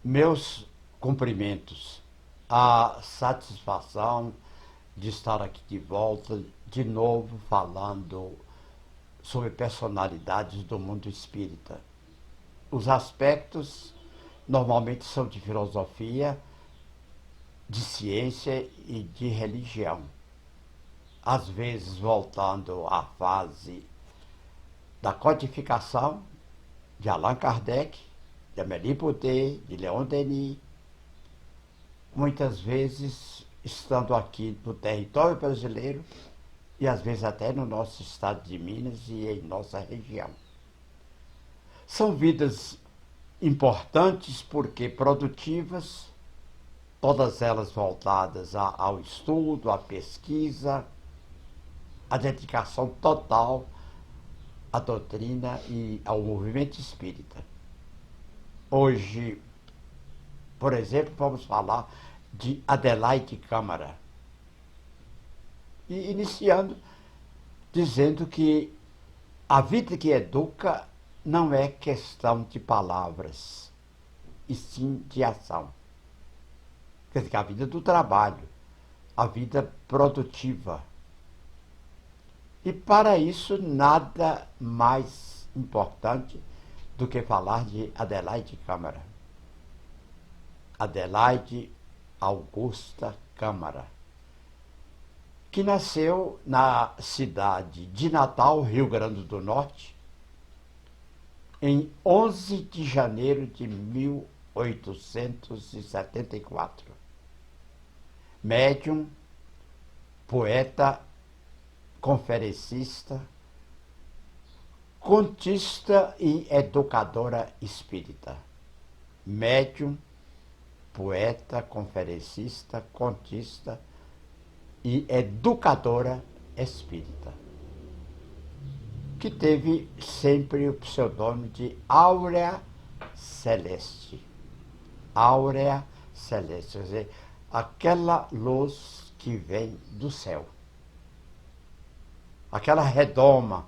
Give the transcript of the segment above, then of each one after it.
Meus cumprimentos. A satisfação de estar aqui de volta, de novo falando sobre personalidades do mundo espírita. Os aspectos normalmente são de filosofia, de ciência e de religião. Às vezes voltando à fase da codificação de Allan Kardec, de Amélie Poulain, de Leon Denis, muitas vezes estando aqui no território brasileiro e às vezes até no nosso estado de Minas e em nossa região. São vidas importantes porque produtivas, todas elas voltadas ao estudo, à pesquisa, à dedicação total à doutrina e ao movimento espírita. Hoje, por exemplo, vamos falar de Adelaide Câmara. E iniciando dizendo que a vida que educa não é questão de palavras, e sim de ação. Quer dizer, a vida do trabalho, a vida produtiva. E para isso, nada mais importante do que falar de Adelaide Câmara. Adelaide Augusta Câmara, que nasceu na cidade de Natal, Rio Grande do Norte, em 11 de janeiro de 1874. Médium, poeta, conferencista, contista e educadora espírita. Médium, poeta, conferencista, contista e educadora espírita, que teve sempre o pseudônimo de Áurea Celeste. Áurea Celeste, quer dizer, aquela luz que vem do céu. Aquela redoma,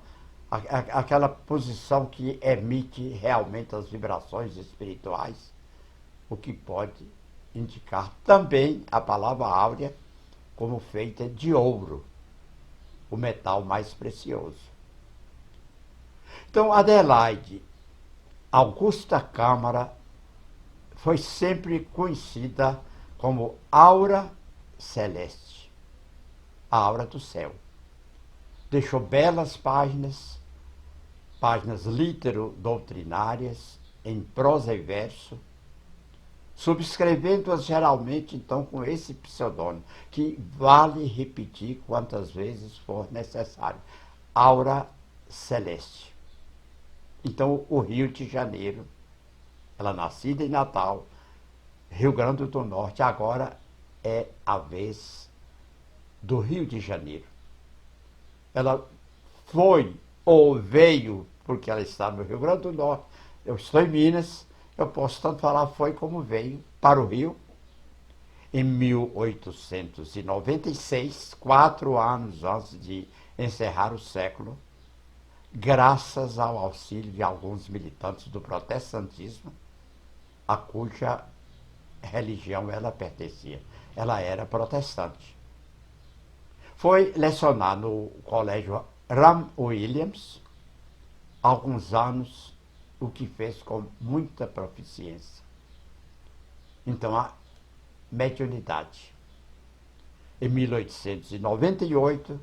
aquela posição que emite realmente as vibrações espirituais, o que pode indicar também a palavra áurea como feita de ouro, o metal mais precioso. Então, Adelaide Augusta Câmara foi sempre conhecida como Aura Celeste, a aura do céu. Deixou belas páginas litero-doutrinárias, em prosa e verso, subscrevendo-as geralmente, então, com esse pseudônimo, que vale repetir quantas vezes for necessário. Aura Celeste. Então, o Rio de Janeiro, ela nascida em Natal, Rio Grande do Norte, agora é a vez do Rio de Janeiro. Ela foi ou veio, porque ela está no Rio Grande do Norte, eu estou em Minas, eu posso tanto falar foi como veio para o Rio em 1896, 4 anos antes de encerrar o século, graças ao auxílio de alguns militantes do protestantismo, a cuja religião ela pertencia. Ela era protestante. Foi lecionar no colégio Ram Williams, alguns anos, o que fez com muita proficiência. Então, a mediunidade. Em 1898,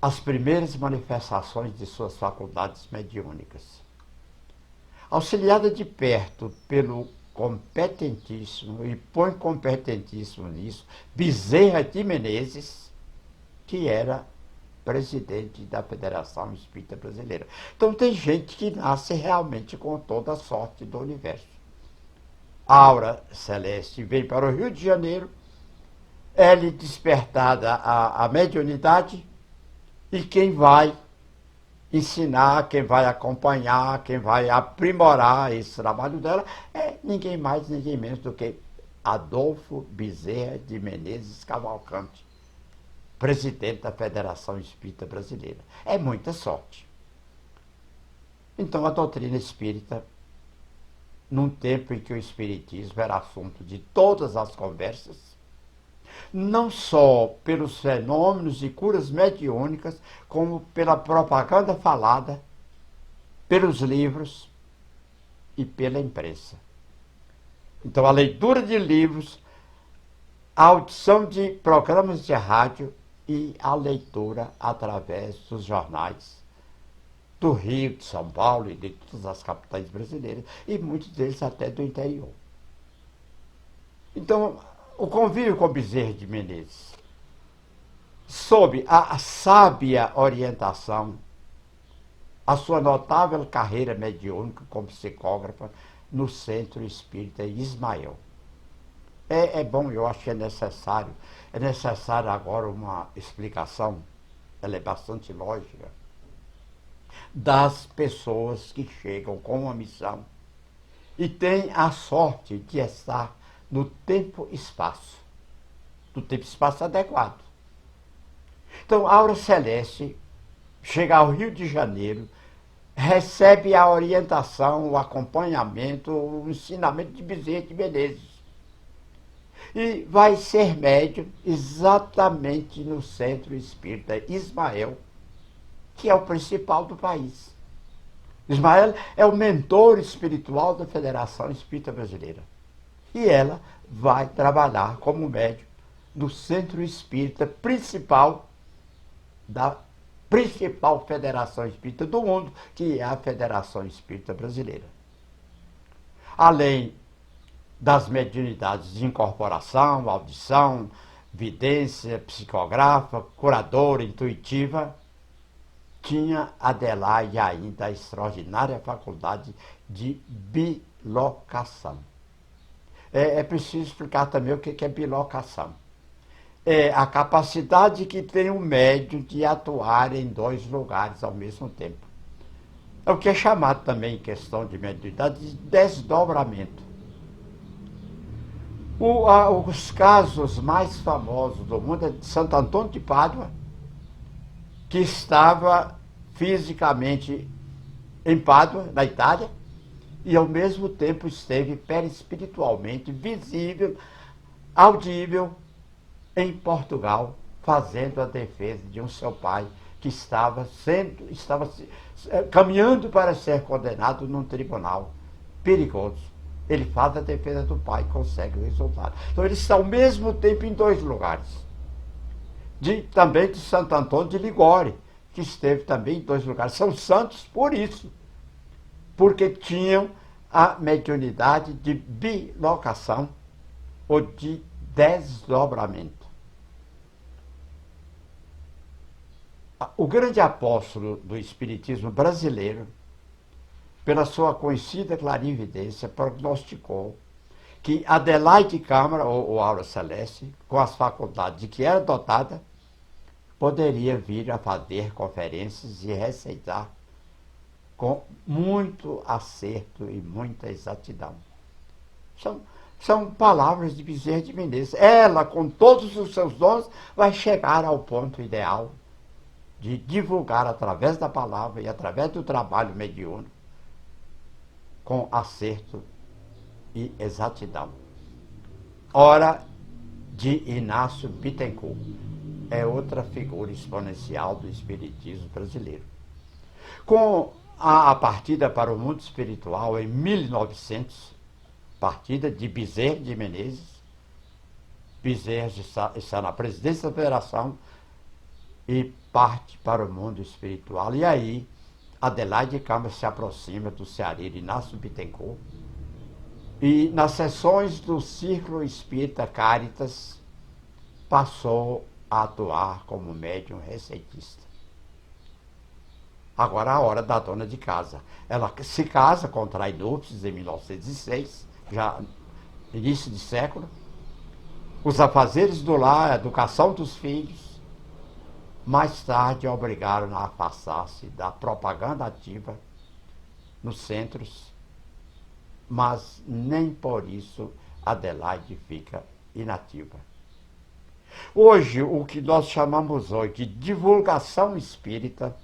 as primeiras manifestações de suas faculdades mediúnicas. Auxiliada de perto pelo competentíssimo, e põe competentíssimo nisso, Bezerra de Menezes, que era presidente da Federação Espírita Brasileira. Então tem gente que nasce realmente com toda a sorte do universo. A Aura Celeste vem para o Rio de Janeiro, é-lhe despertada a mediunidade, e quem vai ensinar, quem vai acompanhar, quem vai aprimorar esse trabalho dela é ninguém mais, ninguém menos do que Adolfo Bezerra de Menezes Cavalcante, presidente da Federação Espírita Brasileira. É muita sorte. Então, a doutrina espírita num tempo em que o espiritismo era assunto de todas as conversas, não só pelos fenômenos e curas mediúnicas, como pela propaganda falada, pelos livros e pela imprensa. Então, a leitura de livros, a audição de programas de rádio e a leitura através dos jornais do Rio, de São Paulo e de todas as capitais brasileiras, e muitos deles até do interior. Então, o convívio com Bezerra de Menezes, sob a sábia orientação, a sua notável carreira mediúnica como psicógrafa no Centro Espírita Ismael. É bom, eu acho que é necessário agora uma explicação, ela é bastante lógica, das pessoas que chegam com uma missão e têm a sorte de estar no tempo e espaço, no tempo e espaço adequado. Então, Aura Celeste chega ao Rio de Janeiro, recebe a orientação, o acompanhamento, o ensinamento de Bezerra de Menezes. E vai ser médium exatamente no Centro Espírita Ismael, que é o principal do país. Ismael é o mentor espiritual da Federação Espírita Brasileira. E ela vai trabalhar como médium no Centro Espírita principal da principal federação espírita do mundo, que é a Federação Espírita Brasileira. Além das mediunidades de incorporação, audição, vidência, psicógrafa, curadora, intuitiva, tinha Adelaide ainda a extraordinária faculdade de bilocação. É preciso explicar também o que é bilocação. É a capacidade que tem o médium de atuar em dois lugares ao mesmo tempo. É o que é chamado também, em questão de mediunidade, de desdobramento. Os casos mais famosos do mundo é de Santo Antônio de Pádua, que estava fisicamente em Pádua, na Itália, e ao mesmo tempo esteve perispiritualmente visível, audível, em Portugal, fazendo a defesa de um seu pai que estava caminhando para ser condenado num tribunal perigoso. Ele faz a defesa do pai e consegue o resultado. Então ele está ao mesmo tempo em dois lugares. Também de Santo Antônio de Ligório, que esteve também em dois lugares. São santos por isso, porque tinham a mediunidade de bilocação ou de desdobramento. O grande apóstolo do espiritismo brasileiro, pela sua conhecida clarividência, prognosticou que Adelaide Câmara, ou Aura Celeste, com as faculdades de que era dotada, poderia vir a fazer conferências e receitar com muito acerto e muita exatidão. São palavras de Bezerra de Menezes. Ela, com todos os seus dons, vai chegar ao ponto ideal de divulgar através da palavra e através do trabalho mediúnico com acerto e exatidão. Ora de Inácio Bittencourt, é outra figura exponencial do espiritismo brasileiro. Com a partida para o mundo espiritual em 1900, partida de Bezerra de Menezes, Bezerra está na presidência da federação e parte para o mundo espiritual. E aí, Adelaide Câmara se aproxima do ceareiro Inácio Bittencourt e, nas sessões do Círculo Espírita Caritas, passou a atuar como médium receitista. Agora a hora da dona de casa. Ela se casa, contrai núpcias em 1906, já início de século. Os afazeres do lar, a educação dos filhos, mais tarde obrigaram-na a afastar-se da propaganda ativa nos centros, mas nem por isso Adelaide fica inativa. Hoje, o que nós chamamos hoje de divulgação espírita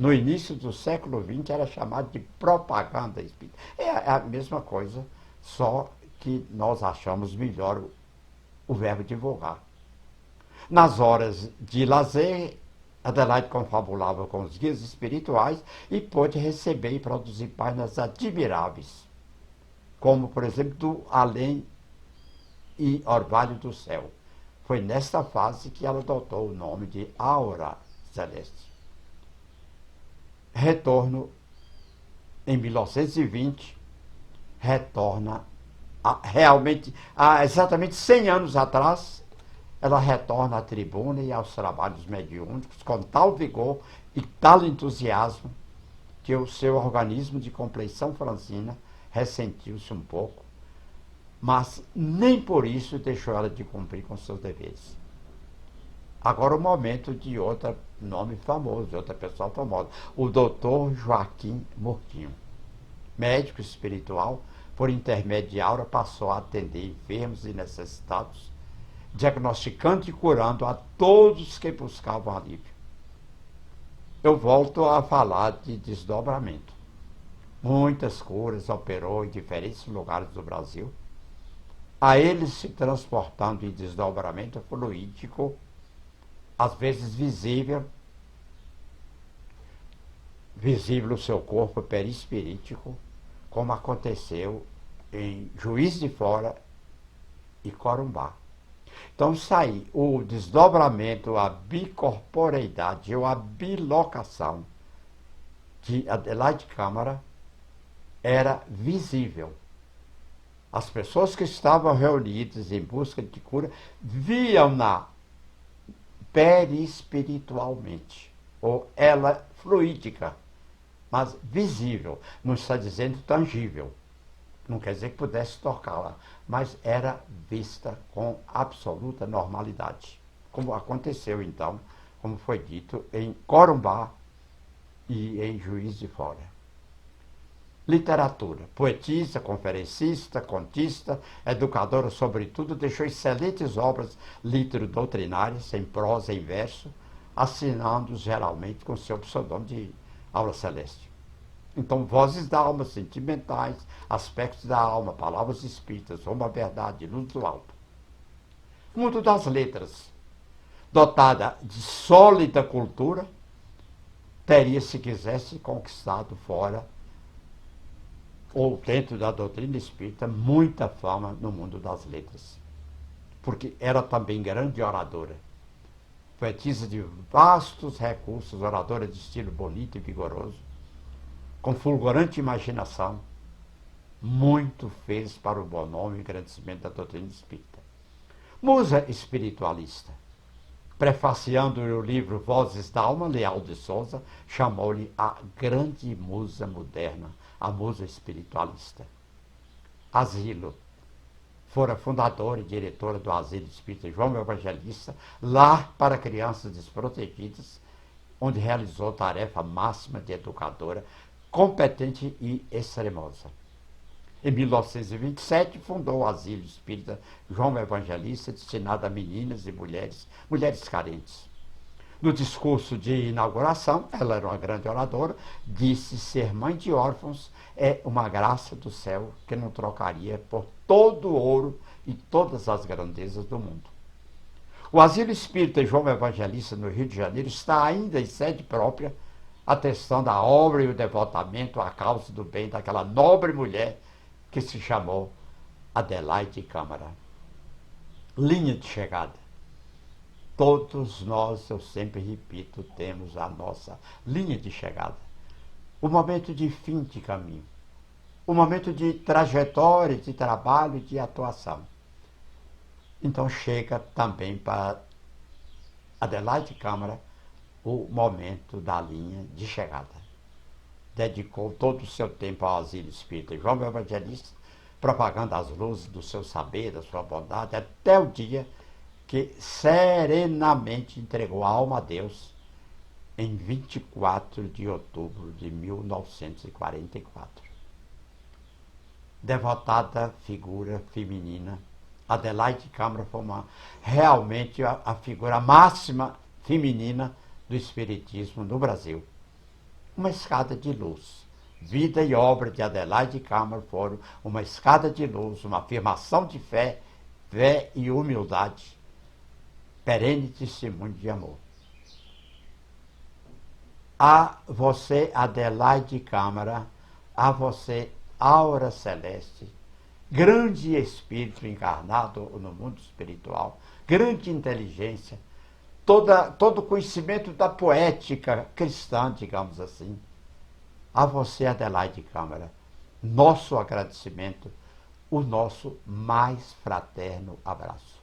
No início do século XX era chamado de propaganda espírita. É a mesma coisa, só que nós achamos melhor o verbo divulgar. Nas horas de lazer, Adelaide confabulava com os guias espirituais e pôde receber e produzir páginas admiráveis, como, por exemplo, do Além e Orvalho do Céu. Foi nesta fase que ela adotou o nome de Aura Celeste. Retorno em 1920, retorna realmente, há exatamente 100 anos atrás, ela retorna à tribuna e aos trabalhos mediúnicos com tal vigor e tal entusiasmo que o seu organismo de compleição francina ressentiu-se um pouco, mas nem por isso deixou ela de cumprir com seus deveres. Agora o momento de outro nome famoso, de outra pessoa famosa, o Dr. Joaquim Murtinho. Médico espiritual, por intermédio de Aura, passou a atender enfermos e necessitados, diagnosticando e curando a todos que buscavam alívio. Eu volto a falar de desdobramento. Muitas curas operou em diferentes lugares do Brasil, a eles se transportando em desdobramento fluídico, às vezes visível o seu corpo perispirítico, como aconteceu em Juiz de Fora e Corumbá. Então, isso aí, o desdobramento, a bicorporeidade ou a bilocação de Adelaide Câmara era visível. As pessoas que estavam reunidas em busca de cura viam-na perispiritualmente, ou ela fluídica, mas visível, não está dizendo tangível. Não quer dizer que pudesse tocá-la, mas era vista com absoluta normalidade. Como aconteceu, então, como foi dito, em Corumbá e em Juiz de Fora. Literatura. Poetisa, conferencista, contista, educadora, sobretudo, deixou excelentes obras litero-doutrinárias, em prosa e em verso, assinando geralmente com seu pseudônimo de Aura Celeste. Então, vozes da alma, sentimentais, aspectos da alma, palavras espíritas, uma verdade, luz do alto. Mundo das letras, dotada de sólida cultura, teria, se quisesse, conquistado fora ou dentro da doutrina espírita, muita fama no mundo das letras. Porque era também grande oradora. Poetisa de vastos recursos, oradora de estilo bonito e vigoroso, com fulgurante imaginação, muito fez para o bom nome e engrandecimento da doutrina espírita. Musa espiritualista. Prefaciando o livro Vozes da Alma, Leal de Souza chamou-lhe a grande musa moderna, a musa espiritualista. Asilo. Fora fundadora e diretora do Asilo Espírita João Evangelista, lar para crianças desprotegidas, onde realizou tarefa máxima de educadora, competente e extremosa. Em 1927, fundou o Asilo Espírita João Evangelista, destinado a meninas e mulheres carentes. No discurso de inauguração, ela era uma grande oradora, disse ser mãe de órfãos é uma graça do céu que não trocaria por todo o ouro e todas as grandezas do mundo. O Asilo Espírita João Evangelista, no Rio de Janeiro, está ainda em sede própria, atestando a obra e o devotamento à causa do bem daquela nobre mulher que se chamou Adelaide Câmara. Linha de chegada. Todos nós, eu sempre repito, temos a nossa linha de chegada. O momento de fim de caminho. O momento de trajetória, de trabalho, de atuação. Então chega também para Adelaide Câmara o momento da linha de chegada. Dedicou todo o seu tempo ao Asilo Espírita João Evangelista, propagando as luzes do seu saber, da sua bondade, até o dia que serenamente entregou a alma a Deus em 24 de outubro de 1944. Devotada figura feminina, Adelaide Câmara foi realmente a figura máxima feminina do espiritismo no Brasil. uma escada de luz. Vida e obra de Adelaide Câmara foram uma escada de luz, uma afirmação de fé, fé e humildade, perene testemunho de amor. A você, Adelaide Câmara, a você, Aura Celeste, grande espírito encarnado no mundo espiritual, grande inteligência, todo conhecimento da poética cristã, digamos assim. A você, Adelaide Câmara, nosso agradecimento, o nosso mais fraterno abraço.